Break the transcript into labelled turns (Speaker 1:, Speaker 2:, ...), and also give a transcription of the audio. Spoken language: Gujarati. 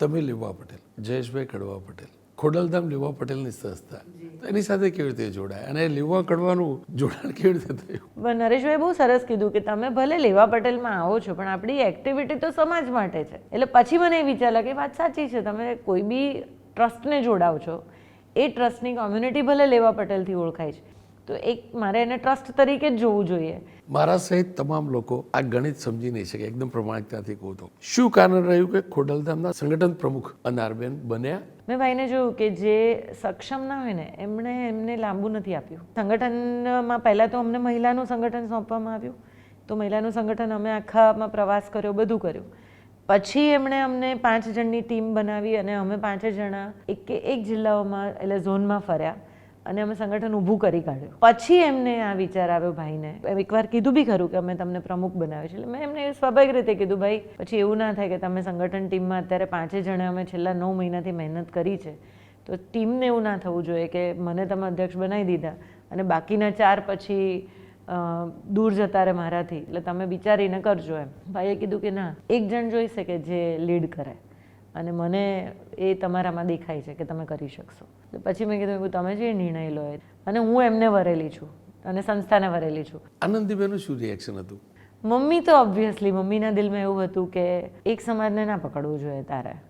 Speaker 1: તમે લેવા પટેલ, જયેશભાઈ કડવા પટેલ, ખોડલધામ લેવા પટેલની સંસ્થા, એની સાથે કેવી રીતે જોડાય અને લેવા કડવાનું જોડાણ કેવી રીતે થયું?
Speaker 2: નરેશભાઈ બહુ સરસ કીધું કે તમે ભલે લેવા પટેલમાં આવો છો પણ આપણી એક્ટિવિટી તો સમાજ માટે છે. એટલે પછી મને એ વિચાર લાગે વાત સાચી છે, તમે કોઈ બી ટ્રસ્ટને જોડાવ છો, એ ટ્રસ્ટની કોમ્યુનિટી ભલે લેવા પટેલથી ઓળખાય છે, તો એક મારે એને ટ્રસ્ટ તરીકે જ જોવું જોઈએ.
Speaker 1: મારા સહિત તમામ લોકો આ ગણિત સમજી નહીં શકે. એકદમ પ્રમાણિકતાથી કહું તો શું કારણ રહ્યું કે ખોડલધામના સંગઠન પ્રમુખ અનારબેન બન્યા?
Speaker 2: મેં ભાઈને જોયું કે જે સક્ષમ ના હોય ને એમને લાંબુ નથી આપ્યું. સંગઠનમાં પહેલાં તો અમને મહિલાનું સંગઠન સોંપવામાં આવ્યું, તો મહિલાનું સંગઠન અમે આખામાં પ્રવાસ કર્યો, બધું કર્યું. પછી એમણે અમને 5 જણની ટીમ બનાવી અને અમે 5 જણા એક જિલ્લાઓમાં એટલે ઝોનમાં ફર્યા અને અમે સંગઠન ઊભું કરી કાઢ્યું. પછી એમને આ વિચાર આવ્યો ભાઈને, એકવાર કીધું બી ખરું કે અમે તમને પ્રમુખ બનાવે છે. એટલે મેં એમને સ્વાભાવિક રીતે કીધું, ભાઈ પછી એવું ના થાય કે તમે સંગઠન ટીમમાં અત્યારે 5 જણે અમે છેલ્લા 9 મહિનાથી મહેનત કરી છે, તો ટીમને એવું ના થવું જોઈએ કે મને તમે અધ્યક્ષ બનાવી દીધા અને બાકીના 4 પછી દૂર જતા રહે મારાથી, એટલે તમે વિચારીને કરજો એમ. ભાઈએ કીધું કે ના, એક જણ જોઈશે કે જે લીડ કરે અને મને એ તમારામાં દેખાય છે કે તમે કરી શકશો. પછી મેં કીધું તમે જે નિર્ણય લો એ, અને હું એમને વરેલી છું અને સંસ્થાને વરેલી છું.
Speaker 1: આનંદીબેનનું શું રિએક્શન હતું?
Speaker 2: મમ્મી તો ઓબ્વિયસલી મમ્મીના દિલમાં એવું હતું કે એક સમાજને ના પકડવું જોઈએ તારે.